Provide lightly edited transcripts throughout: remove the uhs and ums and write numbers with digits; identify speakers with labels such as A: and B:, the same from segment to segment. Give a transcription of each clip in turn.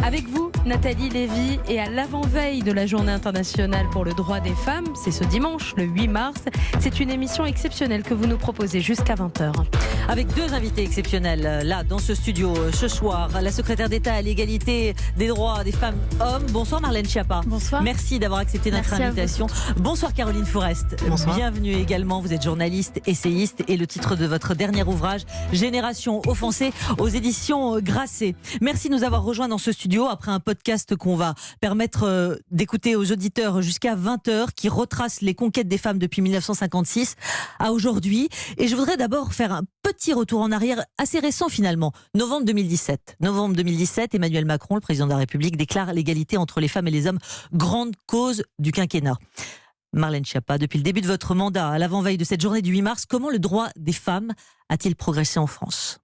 A: Avec vous, Nathalie Lévy, et à l'avant-veille de la Journée internationale pour le droit des femmes, c'est ce dimanche, le 8 mars. C'est une émission exceptionnelle que vous nous proposez jusqu'à 20h.
B: Avec deux invités exceptionnels, là, dans ce studio, ce soir. La secrétaire d'État à l'égalité des droits des femmes-hommes. Bonsoir Marlène Schiappa.
A: Bonsoir.
B: Merci d'avoir accepté notre invitation. Bonsoir Caroline Fourest.
C: Bonsoir.
B: Bienvenue également. Vous êtes journaliste, essayiste, et le titre de votre dernier ouvrage, Génération offensée, aux éditions Grasset. Merci de nous avoir rejoints dans ce studio après un podcast qu'on va permettre d'écouter aux auditeurs jusqu'à 20h, qui retrace les conquêtes des femmes depuis 1956 à aujourd'hui. Et je voudrais d'abord faire un petit retour en arrière, assez récent finalement. Novembre 2017. Novembre 2017, Emmanuel Macron, le président de la République, déclare l'égalité entre les femmes et les hommes grande cause du quinquennat. Marlène Schiappa, depuis le début de votre mandat, à l'avant-veille de cette journée du 8 mars, comment le droit des femmes a-t-il progressé en France ?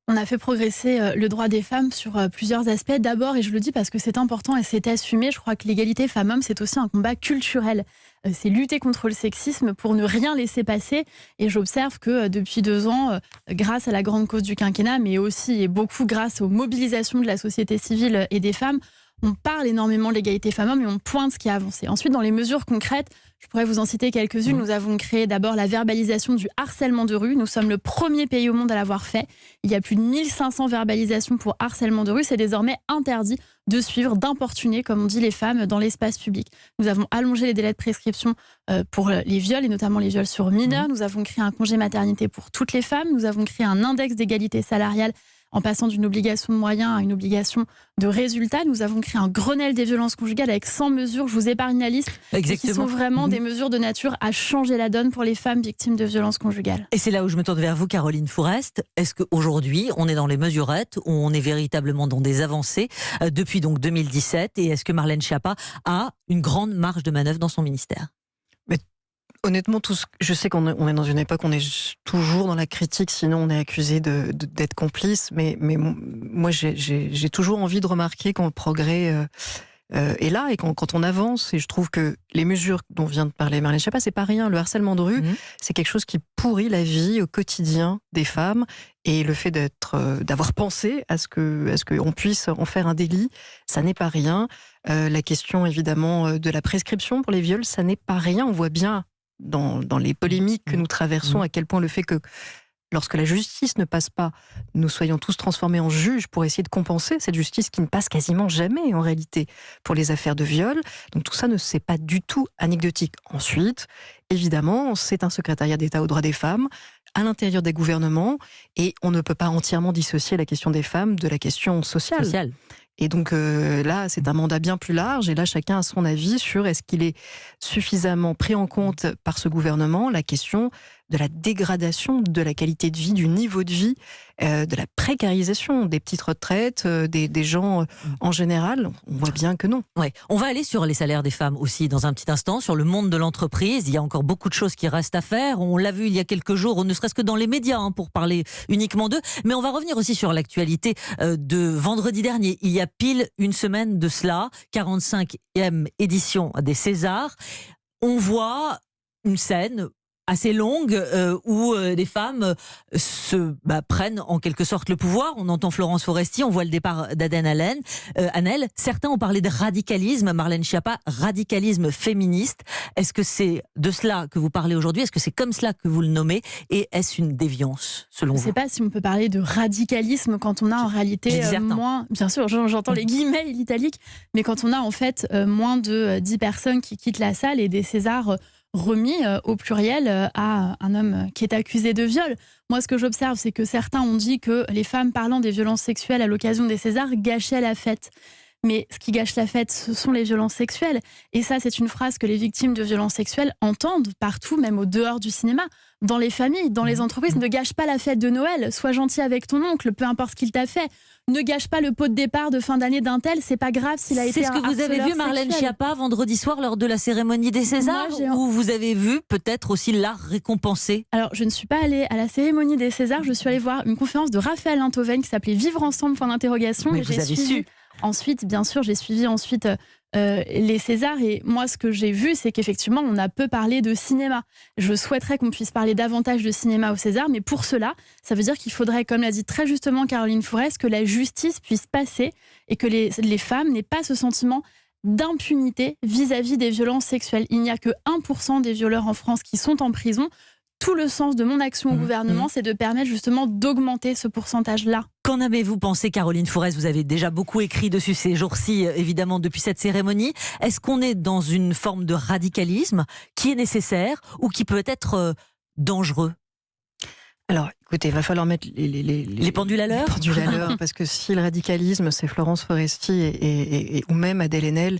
D: On a fait progresser le droit des femmes sur plusieurs aspects. D'abord, et je le dis parce que c'est important et c'est assumé, je crois que l'égalité femmes-hommes, c'est aussi un combat culturel. C'est lutter contre le sexisme pour ne rien laisser passer. Et j'observe que depuis 2 ans, grâce à la grande cause du quinquennat, mais aussi et beaucoup grâce aux mobilisations de la société civile et des femmes, on parle énormément de l'égalité femmes-hommes et on pointe ce qui a avancé. Ensuite, dans les mesures concrètes, je pourrais vous en citer quelques-unes. Nous avons créé d'abord la verbalisation du harcèlement de rue. Nous sommes le premier pays au monde à l'avoir fait. Il y a plus de 1500 verbalisations pour harcèlement de rue. C'est désormais interdit de suivre, d'importuner, comme on dit, les femmes dans l'espace public. Nous avons allongé les délais de prescription pour les viols, et notamment les viols sur mineurs. Nous avons créé un congé maternité pour toutes les femmes. Nous avons créé un index d'égalité salariale en passant d'une obligation de moyens à une obligation de résultats. Nous avons créé un Grenelle des violences conjugales avec 100 mesures, je vous épargne la liste, qui sont vraiment des mesures de nature à changer la donne pour les femmes victimes de violences conjugales.
B: Et c'est là où je me tourne vers vous, Caroline Fourest. Est-ce qu'aujourd'hui, on est dans les mesurettes, où on est véritablement dans des avancées depuis donc 2017, et est-ce que Marlène Schiappa a une grande marge de manœuvre dans son ministère ?
C: Honnêtement, je sais qu'on est dans une époque où on est toujours dans la critique, sinon on est accusé d'être complice, mais moi j'ai toujours envie de remarquer quand le progrès est là et quand on avance, et je trouve que les mesures dont vient de parler Marlène Schiappa, c'est pas rien. Le harcèlement de rue, c'est quelque chose qui pourrit la vie au quotidien des femmes, et le fait d'avoir pensé à ce qu'on puisse en faire un délit, ça n'est pas rien. La question évidemment de la prescription pour les viols, ça n'est pas rien. On voit bien dans les polémiques que nous traversons, à quel point le fait que lorsque la justice ne passe pas, nous soyons tous transformés en juges pour essayer de compenser cette justice qui ne passe quasiment jamais en réalité pour les affaires de viol. Donc tout ça c'est pas du tout anecdotique. Ensuite, évidemment, c'est un secrétariat d'État aux droits des femmes à l'intérieur des gouvernements, et on ne peut pas entièrement dissocier la question des femmes de la question sociale. Et donc là, c'est un mandat bien plus large, et là, chacun a son avis sur est-ce qu'il est suffisamment pris en compte par ce gouvernement, la question de la dégradation de la qualité de vie, du niveau de vie, de la précarisation des petites retraites, des gens en général. On voit bien que non.
B: Ouais. On va aller sur les salaires des femmes aussi dans un petit instant, sur le monde de l'entreprise. Il y a encore beaucoup de choses qui restent à faire. On l'a vu il y a quelques jours, ne serait-ce que dans les médias, pour parler uniquement d'eux. Mais on va revenir aussi sur l'actualité de vendredi dernier. Il y a pile une semaine de cela, 45e édition des Césars. On voit une scène assez longue où les femmes prennent en quelque sorte le pouvoir. On entend Florence Foresti, on voit le départ d'Aden Hanel. Certains ont parlé de radicalisme, Marlène Schiappa, radicalisme féministe. Est-ce que c'est de cela que vous parlez aujourd'hui ? Est-ce que c'est comme cela que vous le nommez ? Et est-ce une déviance selon vous ?
D: Je ne sais pas si on peut parler de radicalisme quand on a en réalité moins... Bien sûr, j'entends les guillemets et l'italique, mais quand on a en fait moins de 10 personnes qui quittent la salle et des Césars remis au pluriel à un homme qui est accusé de viol. Moi, ce que j'observe, c'est que certains ont dit que les femmes parlant des violences sexuelles à l'occasion des Césars gâchaient la fête. Mais ce qui gâche la fête, ce sont les violences sexuelles. Et ça, c'est une phrase que les victimes de violences sexuelles entendent partout, même au dehors du cinéma, dans les familles, dans les entreprises. Ne gâche pas la fête de Noël, sois gentil avec ton oncle, peu importe ce qu'il t'a fait. Ne gâche pas le pot de départ de fin d'année d'un tel, c'est pas grave s'il a été un harceleur sexuel. C'est ce que vous avez vu, Marlène
B: Schiappa, vendredi soir lors de la cérémonie des Césars, où vous avez vu peut-être aussi l'art récompensé?
D: Alors, je ne suis pas allée à la cérémonie des Césars, je suis allée voir une conférence de Raphaël Enthoven qui s'appelait Vivre ensemble, point d'interrogation.
B: Mais vous avez su.
D: Ensuite, bien sûr, j'ai suivi les Césars. Et moi, ce que j'ai vu, c'est qu'effectivement, on a peu parlé de cinéma. Je souhaiterais qu'on puisse parler davantage de cinéma au César, mais pour cela, ça veut dire qu'il faudrait, comme l'a dit très justement Caroline Fourest, que la justice puisse passer et que les femmes n'aient pas ce sentiment d'impunité vis-à-vis des violences sexuelles. Il n'y a que 1% des violeurs en France qui sont en prison. Tout le sens de mon action au gouvernement, c'est de permettre justement d'augmenter ce pourcentage-là.
B: Qu'en avez-vous pensé, Caroline Fourest? Vous avez déjà beaucoup écrit dessus ces jours-ci, évidemment, depuis cette cérémonie. Est-ce qu'on est dans une forme de radicalisme qui est nécessaire ou qui peut être dangereux?
C: Alors, écoutez, il va falloir mettre les
B: pendules à l'heure.
C: Les pendules à l'heure, parce que si le radicalisme, c'est Florence Foresti ou même Adèle Haenel,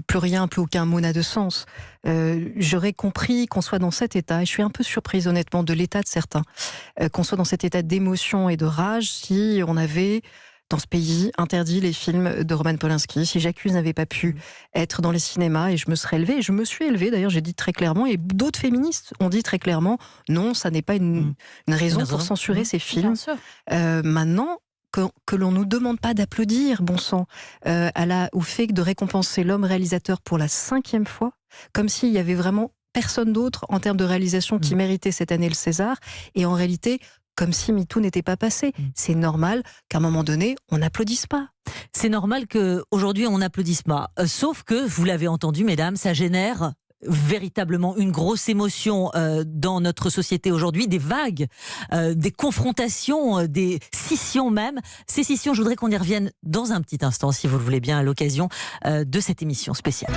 C: plus aucun mot n'a de sens. J'aurais compris qu'on soit dans cet état, et je suis un peu surprise honnêtement de l'état de certains, qu'on soit dans cet état d'émotion et de rage si on avait dans ce pays interdit les films de Roman Polanski, si J'accuse n'avait pas pu être dans les cinémas, et je me serais élevée, et je me suis élevée d'ailleurs, j'ai dit très clairement, et d'autres féministes ont dit très clairement, non, ça n'est pas une raison pour censurer ces films. Maintenant, que l'on ne nous demande pas d'applaudir, bon sang, au fait de récompenser l'homme réalisateur pour la 5e fois, comme s'il y avait vraiment personne d'autre en termes de réalisation qui méritait cette année le César, et en réalité, comme si MeToo n'était pas passé. C'est normal qu'à un moment donné, on n'applaudisse pas.
B: C'est normal qu'aujourd'hui, on n'applaudisse pas. Sauf que, vous l'avez entendu, mesdames, ça génère véritablement une grosse émotion dans notre société aujourd'hui, des vagues, des confrontations, des scissions même. Ces scissions, je voudrais qu'on y revienne dans un petit instant, si vous le voulez bien, à l'occasion de cette émission spéciale.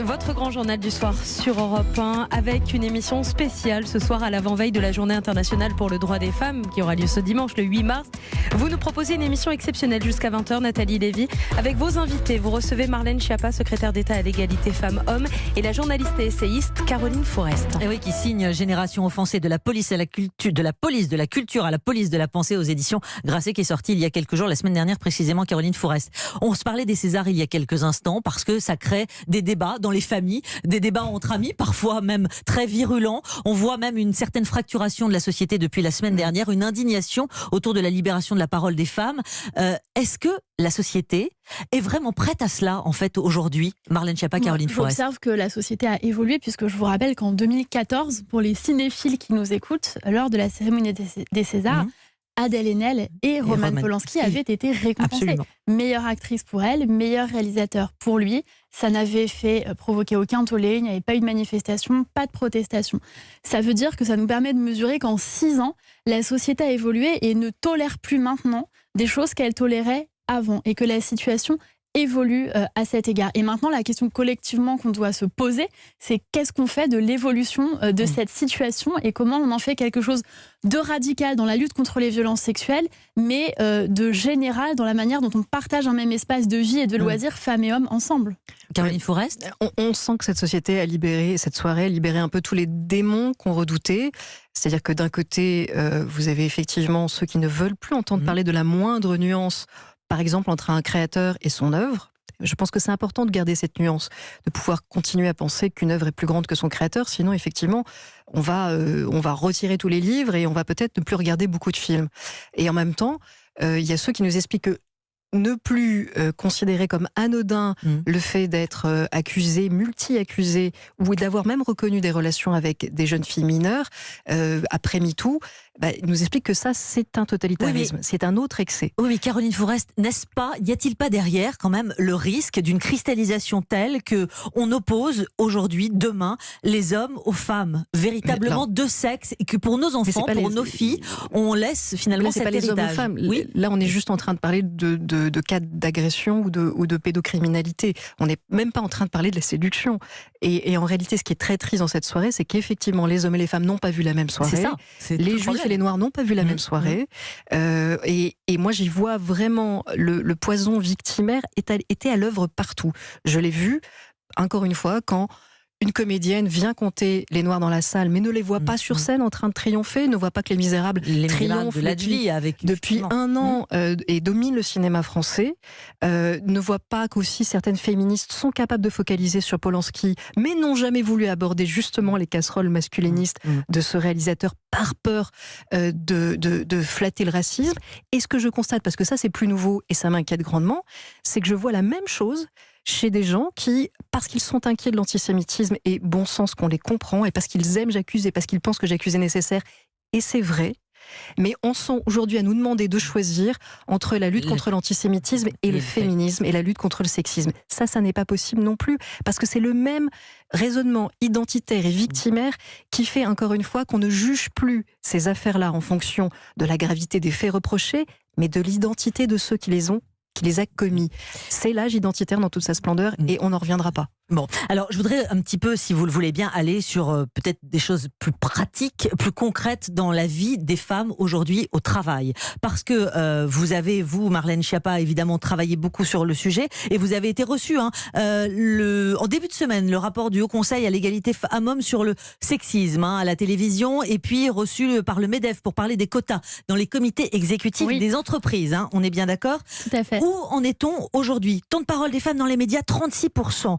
A: Votre grand journal du soir sur Europe 1 avec une émission spéciale ce soir à l'avant-veille de la Journée internationale pour le droit des femmes qui aura lieu ce dimanche le 8 mars. Vous nous proposez une émission exceptionnelle jusqu'à 20h, Nathalie Lévy. Avec vos invités, vous recevez Marlène Schiappa, secrétaire d'État à l'égalité femmes-hommes, et la journaliste et essayiste Caroline Fourest.
B: Et oui, qui signe Génération offensée de la police à la culture, de la police de la culture à la police de la pensée aux éditions Grasset, qui est sorti il y a quelques jours, la semaine dernière précisément, Caroline Fourest. On se parlait des Césars il y a quelques instants parce que ça crée des débats dans les familles, des débats entre amis, parfois même très virulents. On voit même une certaine fracturation de la société depuis la semaine dernière, une indignation autour de la libération de la parole des femmes. Est-ce que la société est vraiment prête à cela, en fait, aujourd'hui? Marlène Schiappa, Caroline Fourest.
D: J'observe que la société a évolué, puisque je vous rappelle qu'en 2014, pour les cinéphiles qui nous écoutent, lors de la cérémonie des Césars, Adèle Haenel et Roman Polanski avaient été récompensés.
B: Absolument.
D: Meilleure actrice pour elle, meilleur réalisateur pour lui. Ça n'avait fait provoquer aucun tollé, il n'y avait pas eu de manifestation, pas de protestation. Ça veut dire que ça nous permet de mesurer qu'en 6 ans, la société a évolué et ne tolère plus maintenant des choses qu'elle tolérait avant, et que la situation évolue à cet égard. Et maintenant, la question collectivement qu'on doit se poser, c'est qu'est-ce qu'on fait de l'évolution de cette situation et comment on en fait quelque chose de radical dans la lutte contre les violences sexuelles, mais de général dans la manière dont on partage un même espace de vie et de loisirs, femmes et hommes, ensemble.
B: Caroline Fourest.
C: On sent que cette société a libéré, cette soirée a libéré un peu tous les démons qu'on redoutait. C'est-à-dire que d'un côté, vous avez effectivement ceux qui ne veulent plus entendre parler de la moindre nuance, par exemple entre un créateur et son œuvre. Je pense que c'est important de garder cette nuance, de pouvoir continuer à penser qu'une œuvre est plus grande que son créateur, sinon effectivement on va retirer tous les livres et on va peut-être ne plus regarder beaucoup de films. Et en même temps, il y a ceux qui nous expliquent que ne plus considérer comme anodin le fait d'être accusé, multi-accusé, ou d'avoir même reconnu des relations avec des jeunes filles mineures après MeToo, nous explique que ça, c'est un totalitarisme, c'est un autre excès.
B: Oui, mais Caroline Fourest, n'est-ce pas, y a-t-il pas derrière quand même le risque d'une cristallisation telle que on oppose aujourd'hui, demain, les hommes aux femmes, véritablement deux sexes, et que pour nos enfants, pour nos filles, on laisse finalement cet héritage.
C: C'est pas les hommes aux femmes.
B: Oui.
C: Là, on est juste en train de parler de cas d'agression ou de pédocriminalité. On n'est même pas en train de parler de la séduction. Et en réalité, ce qui est très triste dans cette soirée, c'est qu'effectivement, les hommes et les femmes n'ont pas vu la même soirée.
B: C'est ça.
C: Les juifs et les noirs n'ont pas vu la même soirée. Et moi, j'y vois vraiment le poison victimaire était à l'œuvre partout. Je l'ai vu, encore une fois, quand une comédienne vient compter les Noirs dans la salle, mais ne les voit pas sur scène en train de triompher, ne voit pas que les Misérables triomphent
B: de Ladji
C: depuis un an et dominent le cinéma français, ne voit pas qu'aussi certaines féministes sont capables de focaliser sur Polanski, mais n'ont jamais voulu aborder justement les casseroles masculinistes de ce réalisateur par peur de flatter le racisme. Et ce que je constate, parce que ça c'est plus nouveau et ça m'inquiète grandement, c'est que je vois la même chose chez des gens qui, parce qu'ils sont inquiets de l'antisémitisme, et bon sens qu'on les comprend, et parce qu'ils aiment J'accuse, et parce qu'ils pensent que J'accuse est nécessaire, et c'est vrai, mais on sont aujourd'hui à nous demander de choisir entre la lutte contre l'antisémitisme et le féminisme, et la lutte contre le sexisme. Ça n'est pas possible non plus, parce que c'est le même raisonnement identitaire et victimaire qui fait, encore une fois, qu'on ne juge plus ces affaires-là en fonction de la gravité des faits reprochés, mais de l'identité de ceux qui les a commis. C'est l'âge identitaire dans toute sa splendeur et on n'en reviendra pas.
B: Bon, alors je voudrais un petit peu, si vous le voulez bien, aller sur peut-être des choses plus pratiques, plus concrètes dans la vie des femmes aujourd'hui au travail. Parce que vous avez, Marlène Schiappa, évidemment travaillé beaucoup sur le sujet et vous avez été reçue en début de semaine, le rapport du Haut Conseil à l'égalité femmes-hommes sur le sexisme à la télévision et puis reçu par le MEDEF pour parler des quotas dans les comités exécutifs des entreprises. On est bien d'accord ?
D: Tout à fait.
B: Où en est-on aujourd'hui ? Temps de parole des femmes dans les médias, 36%.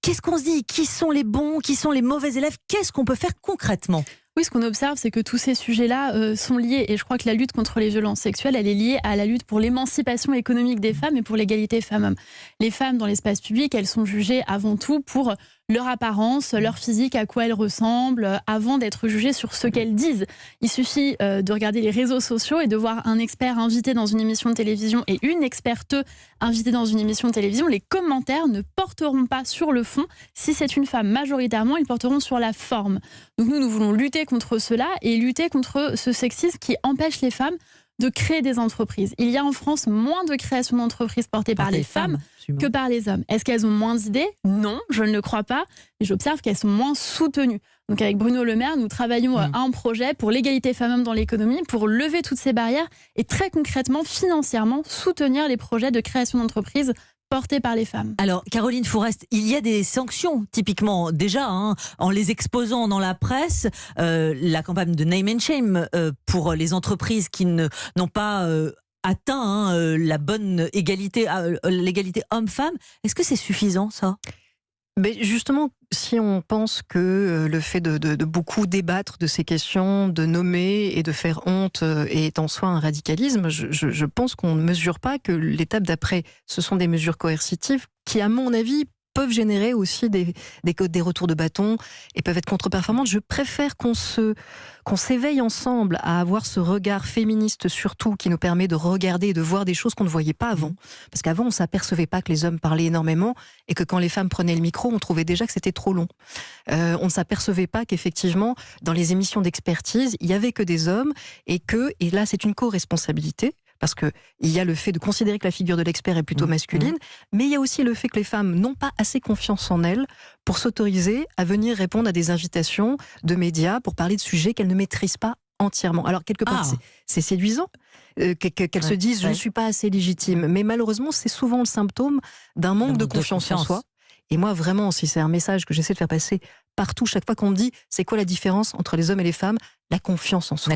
B: Qu'est-ce qu'on se dit ? Qui sont les bons ? Qui sont les mauvais élèves ? Qu'est-ce qu'on peut faire concrètement ?
D: Oui, ce qu'on observe, c'est que tous ces sujets-là sont liés. Et je crois que la lutte contre les violences sexuelles, elle est liée à la lutte pour l'émancipation économique des femmes et pour l'égalité femmes-hommes. Les femmes dans l'espace public, elles sont jugées avant tout pour leur apparence, leur physique, à quoi elles ressemblent, avant d'être jugées sur ce qu'elles disent. Il suffit de regarder les réseaux sociaux et de voir un expert invité dans une émission de télévision et une experte invitée dans une émission de télévision. Les commentaires ne porteront pas sur le fond. Si c'est une femme, majoritairement, ils porteront sur la forme. Donc nous voulons lutter contre cela et lutter contre ce sexisme qui empêche les femmes de créer des entreprises. Il y a en France moins de création d'entreprises portées par les femmes que par les hommes. Est-ce qu'elles ont moins d'idées ? Non, je ne le crois pas, mais j'observe qu'elles sont moins soutenues. Donc avec Bruno Le Maire, nous travaillons à un projet pour l'égalité femmes-hommes dans l'économie, pour lever toutes ces barrières et très concrètement, financièrement, soutenir les projets de création d'entreprises portées par les femmes.
B: Alors, Caroline Fourest, il y a des sanctions, typiquement, déjà, en les exposant dans la presse, la campagne de Name and Shame pour les entreprises qui n'ont pas atteint la bonne égalité, l'égalité homme-femme. Est-ce que c'est suffisant, ça ?
C: Mais justement, si on pense que le fait de beaucoup débattre de ces questions, de nommer et de faire honte est en soi un radicalisme, je pense qu'on ne mesure pas que l'étape d'après, ce sont des mesures coercitives qui, à mon avis, peuvent générer aussi des retours de bâton et peuvent être contre-performantes. Je préfère qu'on s'éveille ensemble à avoir ce regard féministe surtout qui nous permet de regarder et de voir des choses qu'on ne voyait pas avant. Parce qu'avant, on ne s'apercevait pas que les hommes parlaient énormément et que quand les femmes prenaient le micro, on trouvait déjà que c'était trop long. On ne s'apercevait pas qu'effectivement, dans les émissions d'expertise, il n'y avait que des hommes et là, c'est une co-responsabilité. Parce qu'il y a le fait de considérer que la figure de l'expert est plutôt masculine, mais il y a aussi le fait que les femmes n'ont pas assez confiance en elles pour s'autoriser à venir répondre à des invitations de médias pour parler de sujets qu'elles ne maîtrisent pas entièrement. Alors, quelque part, c'est séduisant qu'elles se disent « je ne suis pas assez légitime », mais malheureusement, c'est souvent le symptôme d'un manque de confiance en soi. Et moi, vraiment, si c'est un message que j'essaie de faire passer partout, chaque fois qu'on me dit « c'est quoi la différence entre les hommes et les femmes ?», la confiance en soi.